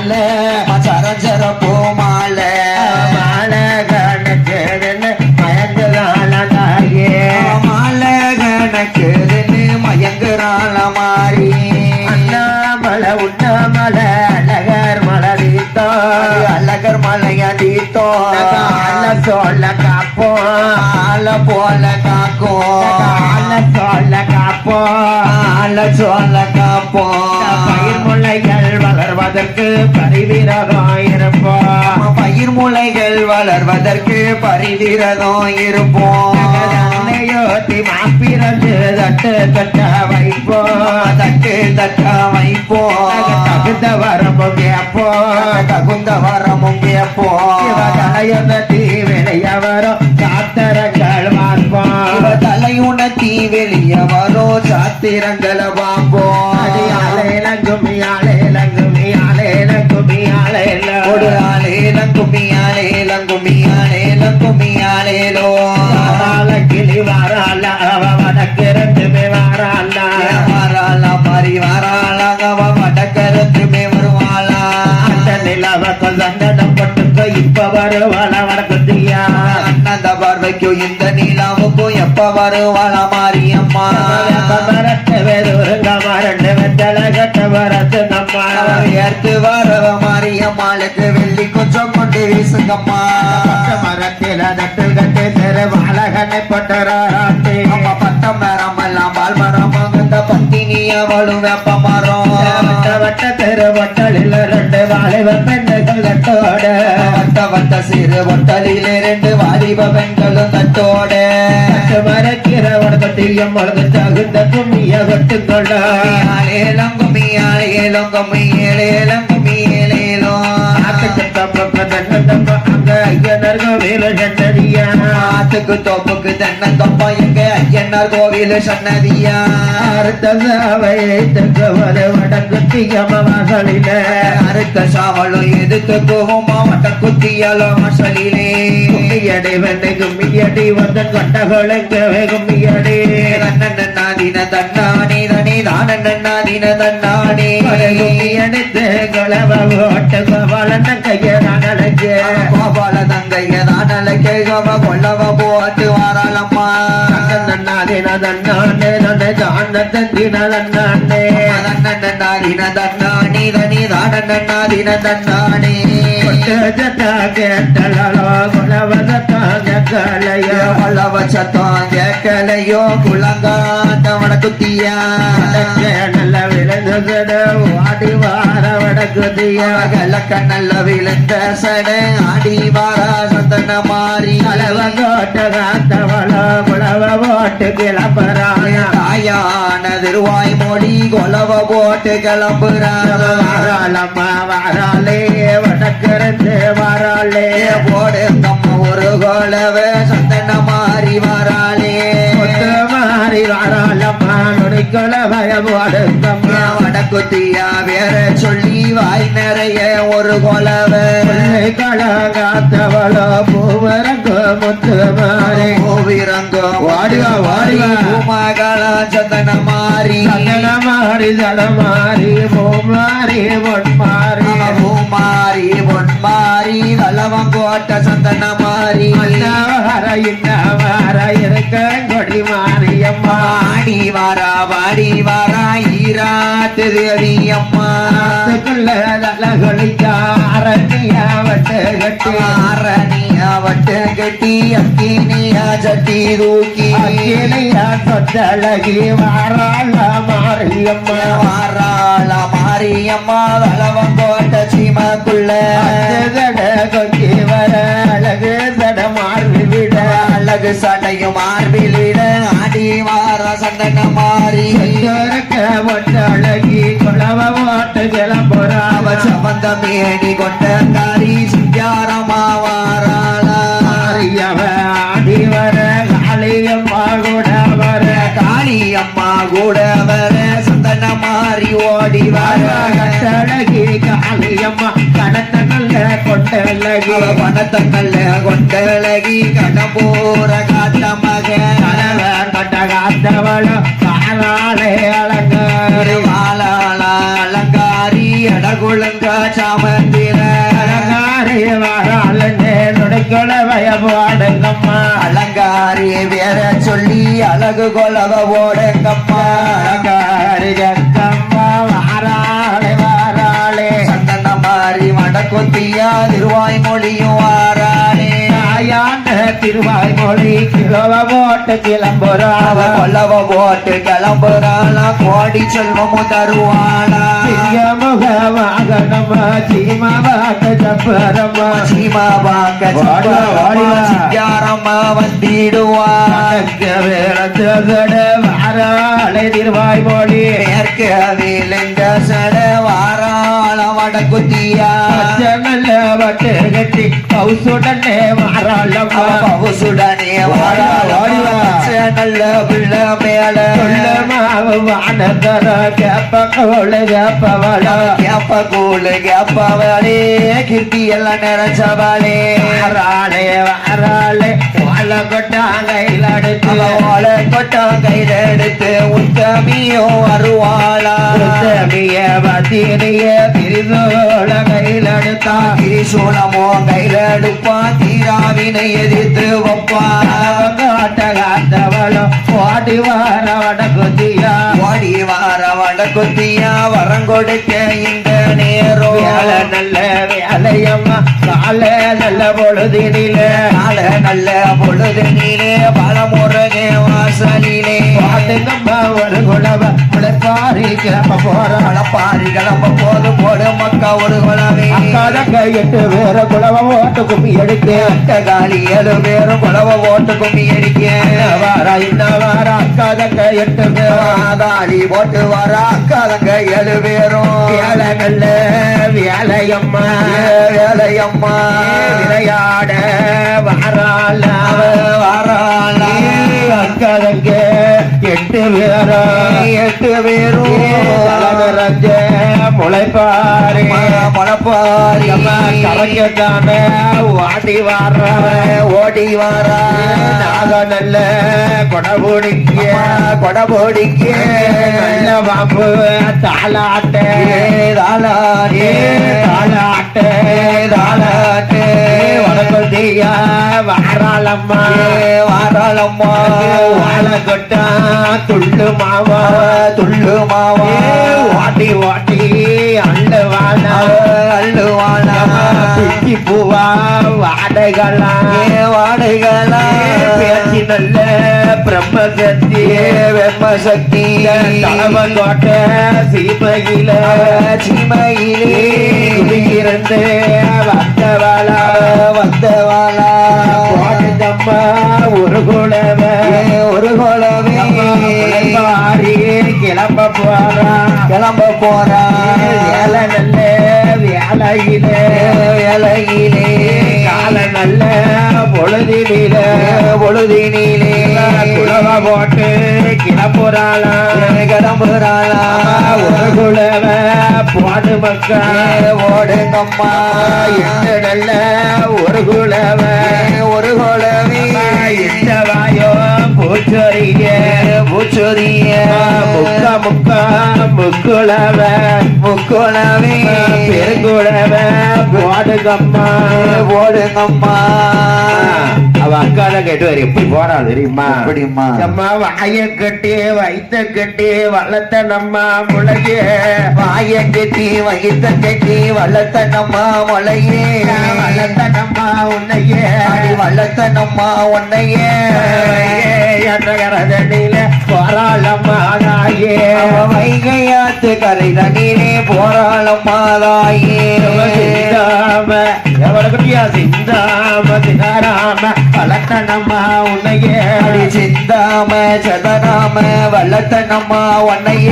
மாலை சரஞ்சர பூ மாலை மாலை கணக்குதுன்னு மயங்குறாளே மாலை கணக்குதுன்னு மயங்குறாள மாறி அண்ணாமலை உண்ணாமலை அழகர் மலரித்தோ அழகர் மலையடித்தோ சொல்ல காப்போம் ஆள போல காக்கும் சொல்ல காப்போம் சொல்ல காப்போம் பயிர் முளைகள் வளர்வதற்கு பரிவிரதம் இருப்போம் பயிர் முளைகள் வளர்வதற்கு பரிவிரதம் இருப்போம் அன்னையோத்தி மாப்பிரந்து தட்டு தட்ட வைப்போம் தட்டு தட்ட வைப்போம் தகுந்த வரமும் கேட்போம் தகுந்த வரமும் கேட்போம் தலையுணர்த்தி வெளிய வரும் சாத்திரங்கள் பார்ப்போம் தலையுணர்த்தி வெளிய வரும் சாத்திரங்களை பார்ப்போம் ஆலேலங்குமி ஆலேலங்குமி ஆலேலங்குமி ஒரு ஆலேலங்குமி ஆலேலங்குமி ஆலேலங்குமி ஆலேலோ கிளி வாரால அவ வடக்கு ரெண்டுமே வாரால வாராளா மாறி வாராளா அவ வடக்கு ரெண்டுமே வருவாளா அந்த நிலவ கொண்டனம் பட்டுக்க இப்ப வருவாள வடக்குத்தியா அண்ணந்த பார்வைக்கும் இந்த நீலாவுக்கும் எப்ப வருவாளா மாரியம்மா மரத்து வேறுங்க மரண்டு வெத்தல கட்ட வரத்து நம்ம ஏற்று வர மாரியம்மாளுக்கு வெள்ளி கொஞ்சம் கொண்டு வீசுங்கம்மா மரத்தில நட்டு கட்டு தெரு வாழகனை பட்டராட்டி அம்மா பட்டம் மரம் பால் மரம் இந்த பத்தினி அவளும் வெப்ப மரம் வட்ட தெரு வட்டலில் ரெண்டு வாலிப பெண்கள் கட்டோட வட்ட சிறு வட்டலில் ரெண்டு வாலிப பெண்களும் கட்டோட மரக்கிற வடக்கத்தியம் வளர்ந்து தகுந்த கும்மிய கட்டுக்கொள்ள ஏலம் கும்மி ஏலம் கும்மி ஏலம் கும்மி ஏலேலோ ஆத்துக்கு தோப்புக்கு தென்னந்தொப்பா எங்க ஐயனார் கோவில் சன்னதியா வடக்குத்தியமசலில அறுத்த சாவலும் எதுக்கு போகுமா வடக்குத்தியாலோ மசலிலே கும்மியடி வெண்ணை கும்மியடி வந்த கண்டகளுக்கு கும்மியடி தன்னாதின தன்னானே தனே தானன்னாதின தன்னானே கும்மியடித்து குளவ ஓட்டு கோபாலன் கையனானு கோபால தங்கைய தானலைக்கு கொள்ளவ போட்டு வாராளம்மா நன்னாதின தன்னானே நன்னை தான தந்தின தன்னானே தன்னாதின தன்னானே தனி தானன்னாதின தன்னானே கேட்டலோ குலவதத்தாங்கலையோ கேட்கலையோ குளங்காட்ட வடக்குத்தியா நல்ல விழுந்த ஆடி வார வடக்குத்தியா கலக்க நல்ல விழுந்த சட ஆடி வாரா சந்தன மாறி அளவ கோட்ட காத்தவளோ குளவ போட்டு கிளம்புறாய தாயான திருவாய் மொழி கொலவ போட்டு கிளம்புறாளம்மா வாராளே வடக்கிருந்து வாராளே போடு நம்ம ஒரு கொலவ சந்தன மாறி வாராளே மாறி வாராளம்மா நுடிக்கொல பயமோடுங்கம்மா வடக்குத்தியா வேற சொல்லி வாய் நிறைய ஒரு கொலவ கலங்காத்தவளோ பூவரங்கோ முத்து மாறி பூவிரங்கோ வாடிவா வாடிவா பூமகளா சந்தன மாறி சந்தன மாறி ஜல மாறி பூமாரி பொன்மாரி பூமாரி பொன்மாரி வல்லவங்கோட்ட சந்தன மாறி வர இன்ன வர இருக்க கொடி மாரியம்மா ஆடி வாரா வாடி வாரா ஈராத்து தேவி அம்மா தலகொழிக்கா அரணியா வட்டு கட்டி அரணியா வட்டு கட்டி அக்கினியா சட்டி தூக்கி அக்கினியா சொத்தழகி வாராள மாரியம்மா வாராள மாரியம்மா வல்லவங்கோட்ட சீமாக்குள்ள கொக்கி வர அழகு சட மார்பி விட அழகு சடையும் மார்பில் விட ஆடி வார சந்தன மாறி அழகி குளவ ஓட்டு கிளம்புறாவ சம்பந்த மேடி கொண்ட காரி சிங்காரமா வாராள ஆடி வர காளியம்மா கூட வர காளியம்மா கூட வர சந்தன மாறி ஓடி வர கட்டழகி காளியம்மா கணத்த கல்ல கொண்டழகி பணத்தக்கல்ல கொண்டழகி கடம்பூர காட்ட மக கணவர் கொண்ட காத்தவளோ காலாலே அலங்காரி வாழாள அலங்காரி அடகுளங்க கிராமத்தில அலங்காரி வாராளனே நுடைக்கொல வயபாடுங்கம்மா அலங்காரி வேற சொல்லி அழகு கொலவ ஓடுங்கம்மா அலங்காரி ஜக்கம்மா வாராளே வாராளே சந்தன மாறி வடக்கொத்தியா திருவாய் மொழியும் வாராளே தாயான திருவாய் மொழி கிழவ போட்டு அவ கிளம்புறாவ கொல்லவ போட்டு கிளம்புறாளா கோடி செல்வமும் தருவாளா முக வாகனமா சீமாவாக்க ஜப்பரம்மா சீமா வாங்க வாடிவா, வாடிவா. சிங்காரம்மா வந்திடுவா வேளத்தகட வாராளே திருவாய் மொழி மேற்கு விழுந்த சட வாராள வடக்குத்தியா நல்ல வட்டு கட்டி பவுசுடனே வாராளம்மா பவுசுடனே வாழா வாடிவா. நல்ல பிள்ளை மேல மாவு வானகர கேப்ப கோளு கேப்பவள கேப்ப கூழு கேப்பவளே கிருத்தி எல்லாம் நிறைச்சவளே வாராளே வாராளே வாழ கொட்டாங்கையில் அடுத்து அவள கொட்டம் கையில எடுத்து உத்தமியும் வருவாளா உத்தமிய பத்தினிய பிரிதோள கையில் அடுத்தா திரிசூலமோ கையில எடுப்பா தீராவினை எதிர்த்து வைப்பா காட்ட காத்தவளோ ஓடி வார வடகுதியா ஓடி வார வடக்குத்தியா வரங்கொடுக்க இந்த நேரம் வேலை நல்ல வேலையம்மா கால நல்ல பொழுதினில நாள நல்ல பொழுது நீனே பலமுருகே வாசலிலே பாட்டுங்கம்மா ஒரு குழவ முளைப்பாரி கிளம்ப போறான் பழப்பாரி கிளம்ப போது போடு மக்கா ஒரு குலவே அக்காதங்க 8 பேர குழவ ஓட்டு கும்மி எடுத்து காலி 7 பேரும் குலவ ஓட்டு கும்மி அடிக்க வாரா இன்ன வாரா அக்காதங்க 8 பேர் ஆதாளி போட்டு வர அக்காதங்க 7 பேரும் வேலை நல்ல வேலையம்மா வேலையம்மா விளையாட வாராள வாராளா அக்காதங்க 8 பேரா 8 பேரும் ரஞ்ச முளைப்பாரி மலப்பாரி கரைக்கத்தான வாடி வார ஓடி வாரா நாக நல்ல கொடபுடிக்க கொடபோடிக்க நல்ல பாம்பு தாளாட்ட தாளாட்டே தாளாட்ட தாளாட்டே வடకొద్దిயா வாராளம்மா வாராளம்மா வாழ கொட்டா துள்ளு மாவா துள்ளு மாவா வாட்டி வாட்டி அள்ள வாழா அள்ளுவாளா பிச்சி பூவா வாடகளா வாடைகளா பேச்சு நல்ல பிரம்மசக்தி வெம்ம சக்தி தலைவன் கோட்டை சீமையில சீமையிலே இருந்து வந்தவாளா வந்தவாளா பாட்டுங்கம்மா ஒரு குலவ ஒரு குலவே பாரி கிளம்ப போறா கிளம்ப போறா வேலை நல்ல வேலையிலே வேலையிலே கால நல்ல பொழுதினில பொழுதினிலே குலவ போட்டு கிளம்புறாளா கிளம்புறாளா ஒரு குலவ போடு மக்கா ஓடுங்கம்மா எட்டு நல்ல ஒரு குலவ ஒரு குலவே எட்ட வாயோ பூச்சொரிய பூச்சொரிய முக்க முக்க முக்குளவ முக்குலவே பெருங்குளவ போடுங்கம்மா ஓடுங்கம்மா அவ அக்கால கேட்டு வர எப்படி போறாள் தெரியுமா எப்படிம்மா அம்மா வாய கட்டி வைத்த கட்டி வளர்த்த நம்மா முளையே வாய கட்டி வகித்த கட்டி வளர்த்த நம்ம மொளையே வளர்த்த நம்மா உன்னையே அடி வளர்த்த நம்ம உன்னையே என்ற கரதனில போராளம்மா தாயே அவ வைகையாத்து கரை தண்ணீரே போராளம்மா தாயே சிந்தாம எவளுக்கு சிந்தாம தினாராம வளர்த்த நம்மா உன்னையே அடி சிந்தாம சதனாம வளர்த்த நம்ம உன்னையே